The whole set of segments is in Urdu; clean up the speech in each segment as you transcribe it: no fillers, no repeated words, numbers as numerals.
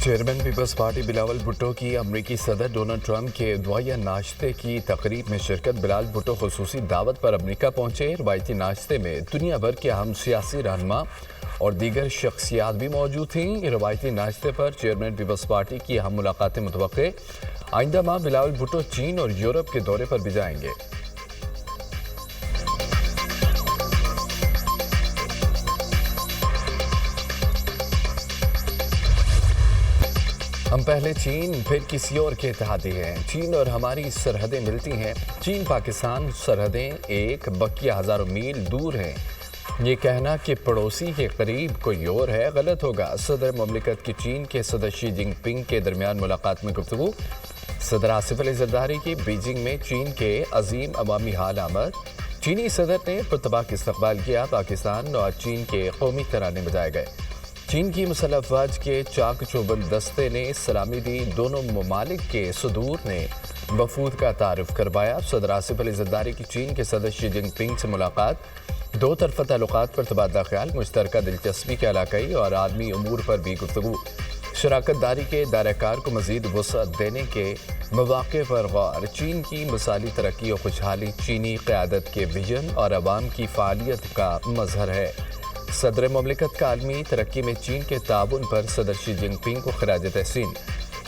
چیئرمین پیپلز پارٹی بلاول بھٹو کی امریکی صدر ڈونلڈ ٹرمپ کے دعائیہ ناشتے کی تقریب میں شرکت۔ بلاول بھٹو خصوصی دعوت پر امریکہ پہنچے۔ روایتی ناشتے میں دنیا بھر کے اہم سیاسی رہنما اور دیگر شخصیات بھی موجود تھیں۔ روایتی ناشتے پر چیئرمین پیپلز پارٹی کی اہم ملاقاتیں متوقع۔ آئندہ ماہ بلاول بھٹو چین اور یورپ کے دورے پر بھی جائیں گے۔ ہم پہلے چین پھر کسی اور کے اتحادی ہیں۔ چین اور ہماری سرحدیں ملتی ہیں۔ چین پاکستان سرحدیں ایک بقیہ ہزاروں میل دور ہیں۔ یہ کہنا کہ پڑوسی کے قریب کوئی اور ہے غلط ہوگا۔ صدر مملکت کی چین کے صدر شی جن پنگ کے درمیان ملاقات میں گفتگو۔ صدر آصف علی زرداری کی بیجنگ میں چین کے عظیم عوامی حال آمد۔ چینی صدر نے پرتپاک استقبال کیا۔ پاکستان اور چین کے قومی ترانے بجائے گئے۔ چین کی مسلح افواج کے چاق چوبند دستے نے سلامی دی۔ دونوں ممالک کے صدور نے وفود کا تعارف کروایا۔ صدر آصف علی زرداری کی چین کے صدر شی جن پنگ سے ملاقات۔ دو طرفہ تعلقات پر تبادلہ خیال، مشترکہ دلچسپی کے علاقائی اور عالمی امور پر بھی گفتگو۔ شراکت داری کے دائرہ کار کو مزید وسعت دینے کے مواقع پر غور۔ چین کی مثالی ترقی اور خوشحالی چینی قیادت کے وژن اور عوام کی فعالیت کا مظہر ہے۔ صدر مملکت کا عالمی ترقی میں چین کے تعاون پر صدر شی جن پنگ کو خراج تحسین۔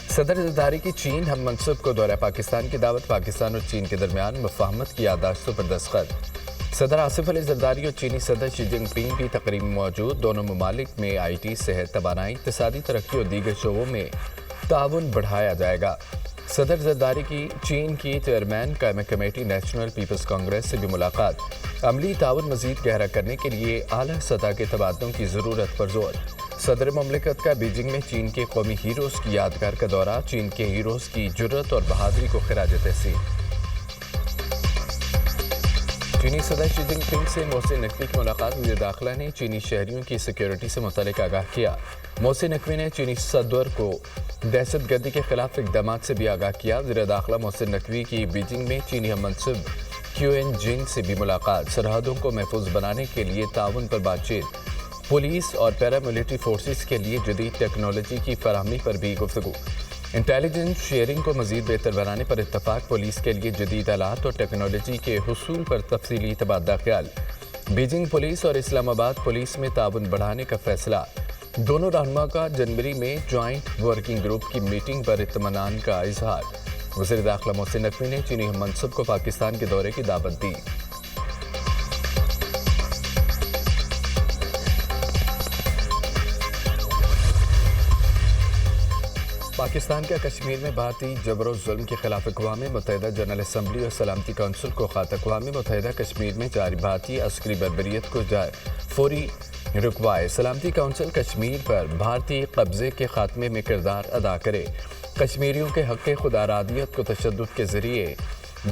صدر زرداری کی چین ہم منصب کو دورہ پاکستان کی دعوت۔ پاکستان اور چین کے درمیان مفاہمت کی یادداشتوں پر دستخط۔ صدر آصف علی زرداری اور چینی صدر شی جن پنگ بھی تقریب میں موجود۔ دونوں ممالک میں آئی ٹی، صحت، توانائی، اقتصادی ترقی اور دیگر شعبوں میں تعاون بڑھایا جائے گا۔ صدر زرداری کی چین کی چیئرمین قائمہ کمیٹی نیشنل پیپلز کانگریس سے بھی ملاقات۔ عملی تعاون مزید گہرا کرنے کے لیے اعلیٰ سطح کے تبادلوں کی ضرورت پر زور۔ صدر مملکت کا بیجنگ میں چین کے قومی ہیروز کی یادگار کا دورہ۔ چین کے ہیروز کی جرأت اور بہادری کو خراج تحسین۔ چینی صدر شی جن پنگ سے محسن نقوی کی ملاقات۔ وزیر داخلہ نے چینی شہریوں کی سیکیورٹی سے متعلق آگاہ کیا۔ محسن نقوی نے چینی صدر کو دہشت گردی کے خلاف اقدامات سے بھی آگاہ کیا۔ وزیر داخلہ محسن نقوی کی بیجنگ میں چینی ہم منصب کیوئن جنگ سے بھی ملاقات۔ سرحدوں کو محفوظ بنانے کے لیے تعاون پر بات چیت۔ پولیس اور پیراملٹری فورسز کے لیے جدید ٹیکنالوجی کی فراہمی پر بھی گفتگو۔ انٹیلیجنس شیئرنگ کو مزید بہتر بنانے پر اتفاق۔ پولیس کے لیے جدید آلات اور ٹیکنالوجی کے حصول پر تفصیلی تبادلہ خیال۔ بیجنگ پولیس اور اسلام آباد پولیس میں تعاون بڑھانے کا فیصلہ۔ دونوں رہنما کا جنوری میں جوائنٹ ورکنگ گروپ کی میٹنگ پر اطمینان کا اظہار۔ وزیر داخلہ محسن نقوی نے چینی ہم منصب کو پاکستان کے دورے کی دعوت دی۔ پاکستان کا کشمیر میں بھارتی جبر و ظلم کے خلاف اقوام متحدہ جنرل اسمبلی اور سلامتی کونسل کو خط۔ اقوام متحدہ کشمیر میں جاری بھارتی عسکری بربریت کو فوری رکوائے۔ سلامتی کونسل کشمیر پر بھارتی قبضے کے خاتمے میں کردار ادا کرے۔ کشمیریوں کے حق خود ارادیت کو تشدد کے ذریعے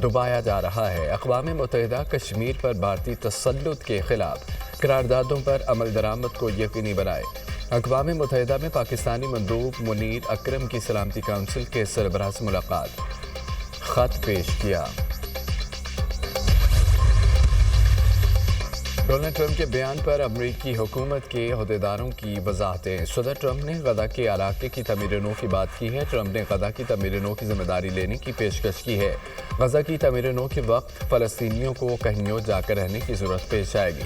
دبایا جا رہا ہے۔ اقوام متحدہ کشمیر پر بھارتی تسلط کے خلاف قراردادوں پر عمل درآمد کو یقینی بنائے۔ اقوام متحدہ میں پاکستانی مندوب منیر اکرم کی سلامتی کونسل کے سربراہ سے ملاقات۔ خط پیش کیا۔ ڈونلڈ ٹرمپ کے بیان پر امریکی حکومت کے عہدیداروں کی وضاحتیں۔ صدر ٹرمپ نے غزہ کے علاقے کی تعمیر نو کی بات کی ہے۔ ٹرمپ نے غزہ کی تعمیر نو کی ذمہ داری لینے کی پیشکش کی ہے۔ غزہ کی تعمیر نو کے وقت فلسطینیوں کو کہیں اور جا کر رہنے کی ضرورت پیش آئے گی۔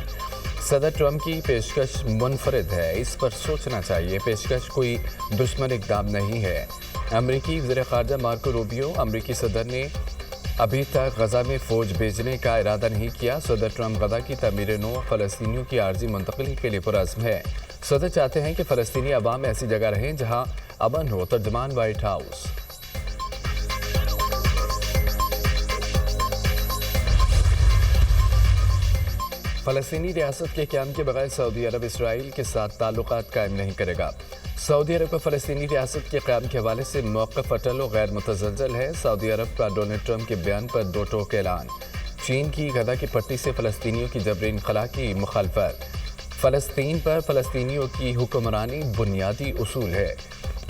صدر ٹرمپ کی پیشکش منفرد ہے، اس پر سوچنا چاہیے۔ پیشکش کوئی دشمن اقدام نہیں ہے۔ امریکی وزیر خارجہ مارکو روبیو۔ امریکی صدر نے ابھی تک غزہ میں فوج بھیجنے کا ارادہ نہیں کیا۔ صدر ٹرمپ غزہ کی تعمیر نو فلسطینیوں کی عارضی منتقلی کے لیے پرعزم ہے۔ صدر چاہتے ہیں کہ فلسطینی عوام ایسی جگہ رہیں جہاں امن ہو۔ ترجمان وائٹ ہاؤس۔ فلسطینی ریاست کے قیام کے بغیر سعودی عرب اسرائیل کے ساتھ تعلقات قائم نہیں کرے گا۔ سعودی عرب کا فلسطینی ریاست کے قیام کے حوالے سے موقف اٹل و غیر متزلزل ہے۔ سعودی عرب کا ڈونلڈ ٹرمپ کے بیان پر دو ٹوک اعلان۔ چین کی غزہ کی پٹی سے فلسطینیوں کی جبری انخلاء کی مخالفت۔ فلسطین پر فلسطینیوں کی حکمرانی بنیادی اصول ہے۔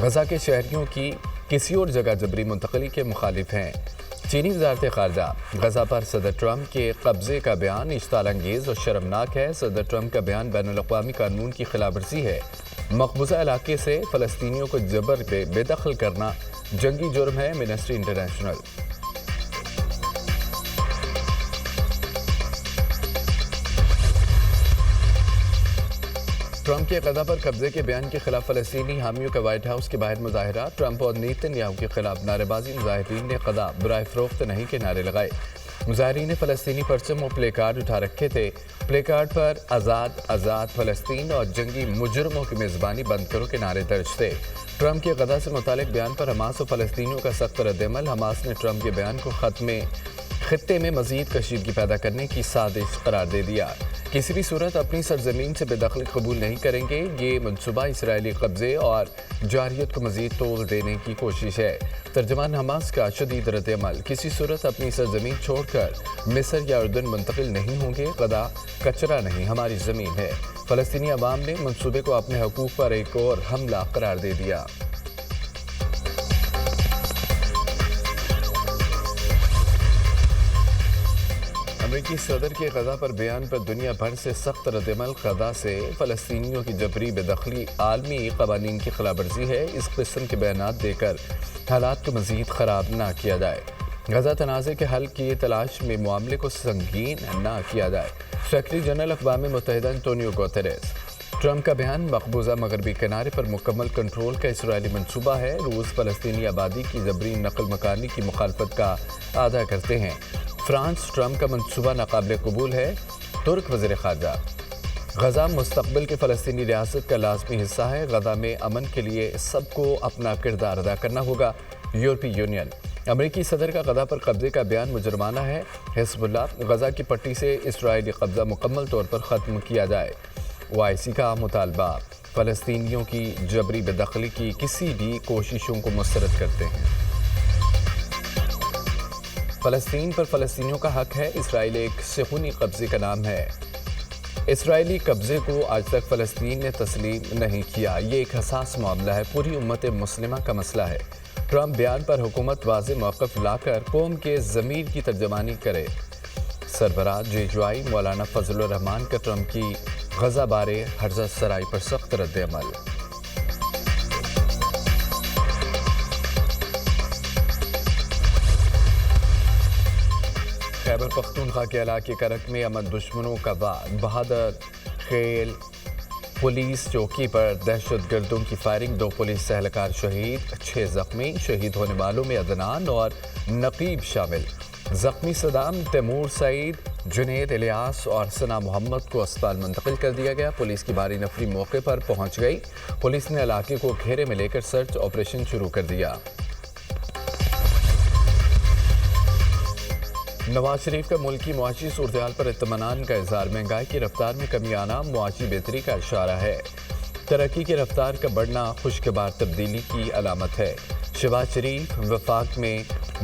غزہ کے شہریوں کی کسی اور جگہ جبری منتقلی کے مخالف ہیں۔ چینی وزارت خارجہ۔ غزہ پر صدر ٹرمپ کے قبضے کا بیان اشتعال انگیز اور شرمناک ہے۔ صدر ٹرمپ کا بیان بین الاقوامی قانون کی خلاف ورزی ہے۔ مقبوضہ علاقے سے فلسطینیوں کو جبر پہ بے دخل کرنا جنگی جرم ہے، امنسٹی انٹرنیشنل۔ ٹرمپ کے غزہ پر قبضے کے بیان کے خلاف فلسطینی حامیوں کا وائٹ ہاؤس کے باہر مظاہرہ، ٹرمپ اور نیتن یاہو کے خلاف نعرے بازی، مظاہرین نے غزہ برائے فروخت نہیں کے نعرے لگائے۔ مظاہرین نے فلسطینی پرچم اور پلے کارڈ اٹھا رکھے تھے، پلے کارڈ پر آزاد آزاد فلسطین اور جنگی مجرموں کی میزبانی بند کرو کے نعرے درج تھے۔ ٹرمپ کے غزہ سے متعلق بیان پر حماس اور فلسطینیوں کا سخت رد عمل، حماس نے ٹرمپ کے بیان کو خطے میں مزید کشیدگی پیدا کرنے کی سازش قرار دے دیا۔ کسی بھی صورت اپنی سرزمین سے بے دخلی قبول نہیں کریں گے، یہ منصوبہ اسرائیلی قبضے اور جارحیت کو مزید طول دینے کی کوشش ہے۔ ترجمان حماس کا شدید رد عمل، کسی صورت اپنی سرزمین چھوڑ کر مصر یا اردن منتقل نہیں ہوں گے، غزہ کچرا نہیں ہماری زمین ہے۔ فلسطینی عوام نے منصوبے کو اپنے حقوق پر ایک اور حملہ قرار دے دیا۔ امریکی صدر کے غزہ پر بیان پر دنیا بھر سے سخت رد عمل، غزہ سے فلسطینیوں کی جبری بے دخلی عالمی قوانین کی خلاف ورزی ہے، اس قسم کے بیانات دے کر حالات کو مزید خراب نہ کیا جائے۔ غزہ تنازع کے حل کی تلاش میں معاملے کو سنگین نہ کیا جائے۔ سیکرٹری جنرل اقوام متحدہ انتونیو گوتریس۔ ٹرمپ کا بیان، مقبوضہ مغربی کنارے پر مکمل کنٹرول کا اسرائیلی منصوبہ ہے، روس فلسطینی آبادی کی جبری نقل مکانی کی مخالفت کا اعادہ کرتے ہیں۔ فرانس، ٹرمپ کا منصوبہ ناقابل قبول ہے، ترک وزیر خارجہ۔ غزہ مستقبل کے فلسطینی ریاست کا لازمی حصہ ہے، غزہ میں امن کے لیے سب کو اپنا کردار ادا کرنا ہوگا، یورپی یونین۔ امریکی صدر کا غزہ پر قبضے کا بیان مجرمانہ ہے، حزب اللہ۔ غزہ کی پٹی سے اسرائیلی قبضہ مکمل طور پر ختم کیا جائے، OIC کا مطالبہ۔ فلسطینیوں کی جبری بے دخلی کی کسی بھی کوششوں کو مسترد کرتے ہیں۔ فلسطین پر فلسطینیوں کا حق ہے، اسرائیل ایک صہیونی قبضے کا نام ہے۔ اسرائیلی قبضے کو آج تک فلسطین نے تسلیم نہیں کیا، یہ ایک حساس معاملہ ہے، پوری امت مسلمہ کا مسئلہ ہے۔ ٹرمپ بیان پر حکومت واضح موقف لا کر قوم کے ضمیر کی ترجمانی کرے۔ سربراہ JJI مولانا فضل الرحمان کا ٹرمپ کی غزہ بارے حرزت سرائی پر سخت رد عمل۔ خیبر پختونخوا کے علاقے کرک میں امن دشمنوں کا وار، بہادر خیل پولیس چوکی پر دہشت گردوں کی فائرنگ، 2 پولیس اہلکار شہید، 6 زخمی، شہید ہونے والوں میں عدنان اور نقیب شامل۔ زخمی صدام، تیمور سعید، جنید الیاس اور ثنا محمد کو اسپتال منتقل کر دیا گیا۔ پولیس کی بھاری نفری موقع پر پہنچ گئی، پولیس نے علاقے کو گھیرے میں لے کر سرچ آپریشن شروع کر دیا۔ نواز شریف کا ملکی معاشی صورتحال پر اطمینان کا اظہار، مہنگائی کی رفتار میں کمی آنا معاشی بہتری کا اشارہ ہے، ترقی کی رفتار کا بڑھنا خوشگوار تبدیلی کی علامت ہے۔ شہباز شریف وفاق میں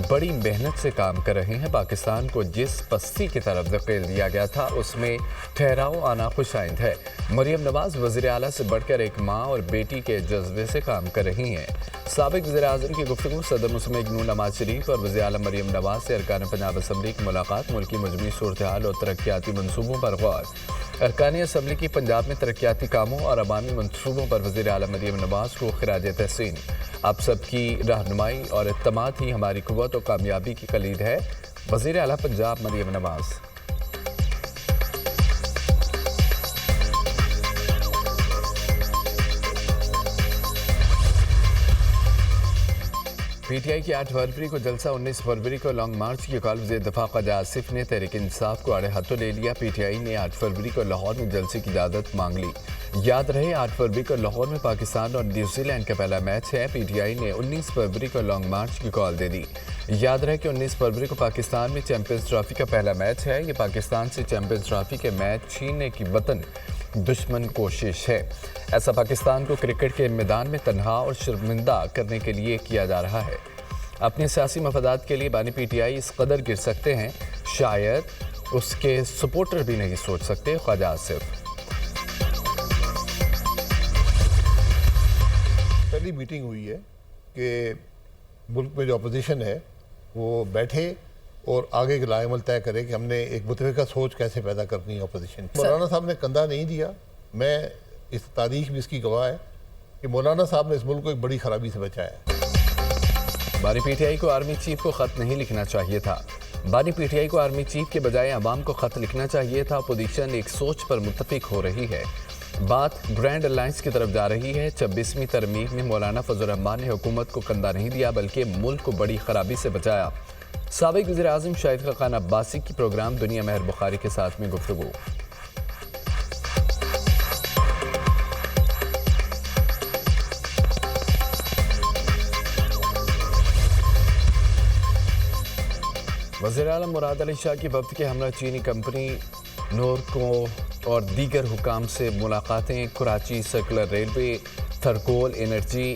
بڑی محنت سے کام کر رہے ہیں، پاکستان کو جس پستی کی طرف دھکیل دیا گیا تھا اس میں ٹھہراؤ آنا خوش آئند ہے۔ مریم نواز وزیر اعلیٰ سے بڑھ کر ایک ماں اور بیٹی کے جذبے سے کام کر رہی ہیں۔ سابق وزیر اعظم کی گفتگو، صدر مسلم لیگ نواز شریف اور وزیر اعلیٰ مریم نواز سے ارکان پنجاب اسمبلی کی ملاقات، ملکی مجموعی صورتحال اور ترقیاتی منصوبوں پر غور۔ ارکان اسمبلی کی پنجاب میں ترقیاتی کاموں اور عوامی منصوبوں پر وزیر اعلیٰ مریم نواز کو خراج تحسین۔ آپ سب کی رہنمائی اور اعتماد ہی ہماری قوت اور کامیابی کی کلید ہے، وزیر اعلیٰ Punjab Maryam Nawaz. P T I کی 8 فروری کو جلسہ، 19 فروری کو لانگ مارچ کی کال، وزیر دفاع خواجہ آصف نے تحریک انصاف کو آڑے ہاتھوں لے لیا۔ پی ٹی آئی نے 8 فروری کو لاہور میں جلسے کی اجازت مانگ لی۔ یاد رہے 8 فروری کو لاہور میں پاکستان اور نیوزی لینڈ کا پہلا میچ ہے، پی ٹی آئی نے 19 فروری کو لانگ مارچ کی کال دے دی۔ یاد رہے کہ 19 فروری کو پاکستان میں چیمپئنز ٹرافی کا پہلا میچ ہے، یہ پاکستان سے چیمپئنز ٹرافی کے میچ چھیننے کی وطن دشمن کوشش ہے۔ ایسا پاکستان کو کرکٹ کے میدان میں تنہا اور شرمندہ کرنے کے لیے کیا جا رہا ہے۔ اپنے سیاسی مفادات کے لیے بانی پی ٹی آئی اس قدر گر سکتے ہیں، شاید اس کے سپورٹر بھی نہیں سوچ سکتے، خواجہ آصف۔ پہلی میٹنگ ہوئی ہے کہ ملک میں جو اپوزیشن ہے وہ بیٹھے اور آگے کے لائے عمل طے کرے کہ ہم نے ایک متفقہ سوچ کیسے پیدا کرنی ہے اپوزیشن۔ مولانا صاحب نے کندھا نہیں دیا، میں اس تاریخ بھی اس کی گواہ ہے کہ مولانا صاحب نے اس ملک کو ایک بڑی خرابی سے بچایا ہے۔ بانی پی ٹی آئی کو آرمی چیف کو خط نہیں لکھنا چاہیے تھا۔ بانی پی ٹی آئی کو آرمی چیف کے بجائے عوام کو خط لکھنا چاہیے تھا۔ اپوزیشن ایک سوچ پر متفق ہو رہی ہے۔ بات گرینڈ الائنس کی طرف جا رہی ہے۔ 26ویں ترمیم میں مولانا فضل الرحمان نے حکومت کو کندھا نہیں دیا بلکہ ملک کو بڑی خرابی سے بچایا۔ سابق وزیر اعظم شاہد خاقان عباسی کی پروگرام دنیا مہر بخاری کے ساتھ میں گفتگو۔ وزیر اعظم مراد علی شاہ کی وفد کے ہمراہ چینی کمپنی نورکو اور دیگر حکام سے ملاقاتیں۔ Karachi circular railway, Thar coal energy,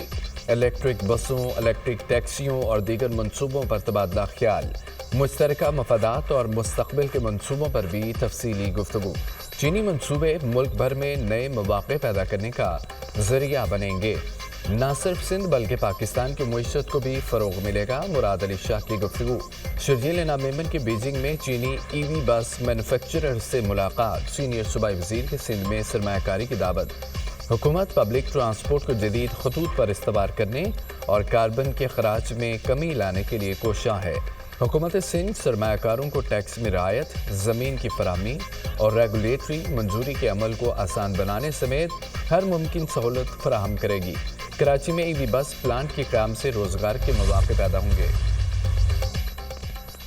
electric بسوں، الیکٹرک ٹیکسیوں اور دیگر منصوبوں پر تبادلہ خیال۔ مشترکہ مفادات اور مستقبل کے منصوبوں پر بھی تفصیلی گفتگو۔ چینی منصوبے ملک بھر میں نئے مواقع پیدا کرنے کا ذریعہ بنیں گے۔ نہ صرف سندھ بلکہ پاکستان کی معیشت کو بھی فروغ ملے گا۔ مراد علی شاہ کی گفتگو۔ شرجیل انعام میمن کی بیجنگ میں چینی ای وی بس مینوفیکچرر سے ملاقات۔ سینئر صوبائی وزیر کے سندھ میں سرمایہ کاری کی دعوت۔ حکومت پبلک ٹرانسپورٹ کو جدید خطوط پر استوار کرنے اور کاربن کے اخراج میں کمی لانے کے لیے کوشاں ہے۔ حکومت سندھ سرمایہ کاروں کو ٹیکس میں رعایت، زمین کی فراہمی اور ریگولیٹری منظوری کے عمل کو آسان بنانے سمیت ہر ممکن سہولت فراہم کرے گی۔ کراچی میں ای وی بس پلانٹ کے قیام سے روزگار کے مواقع پیدا ہوں گے۔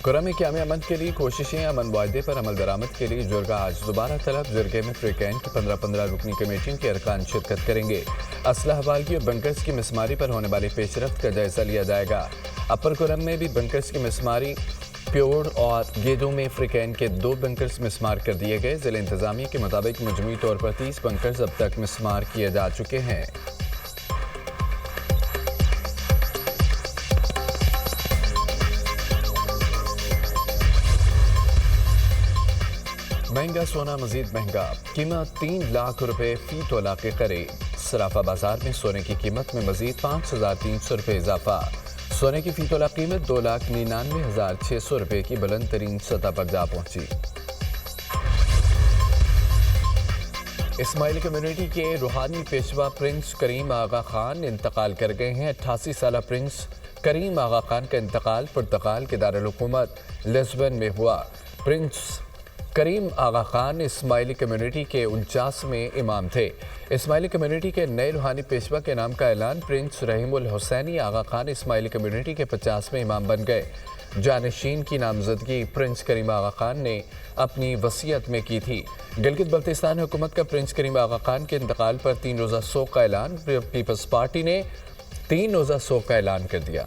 قرم قیام امن کے لیے کوششیں۔ امن معاہدے پر عمل درآمد کے لیے جرگہ آج دوبارہ طلب۔ جرگے میں فریقین کی 15 رکنی کمیٹیوں کے ارکان شرکت کریں گے۔ اسلحہ حوالگی اور بنکرز کی مسماری پر ہونے والی پیش رفت کا جائزہ لیا جائے گا۔ اپر قرم میں بھی بنکرز کی مسماری، پیوڑ اور گیدوں میں فریقین کے 2 بنکرز مسمار کر دیے گئے۔ ضلع انتظامیہ کے مطابق مجموعی طور پر 30 بنکرز اب تک مسمار کیے جا چکے ہیں۔ مہنگا سونا مزید مہنگا، قیمت 3 لاکھ روپے فی تولہ کے قریب۔ صرافہ بازار میں سونے کی قیمت میں مزید 5,300 روپے اضافہ۔ سونے کی فی تولہ قیمت 2,99,600 روپے کی بلند ترین سطح پر جا پہنچی۔ اسماعیلی کمیونٹی کے روحانی پیشوا پرنس کریم آغا خان انتقال کر گئے ہیں۔ 88 سالہ پرنس کریم آغا خان کا انتقال پرتگال کے دارالحکومت لزبن میں ہوا۔ پرنس کریم آغا خان اسماعیلی کمیونٹی کے 49ویں امام تھے۔ اسماعیلی کمیونٹی کے نئے روحانی پیشوا کے نام کا اعلان پرنس رحیم الحسینی آغا خان اسماعیلی کمیونٹی کے 50ویں امام بن گئے۔ جانشین کی نامزدگی پرنس کریم آغا خان نے اپنی وصیت میں کی تھی۔ گلگت بلتستان حکومت کا پرنس کریم آغا خان کے انتقال پر 3 روزہ سوگ کا اعلان۔ پیپلز پارٹی نے 3 روزہ سوگ کا اعلان کر دیا۔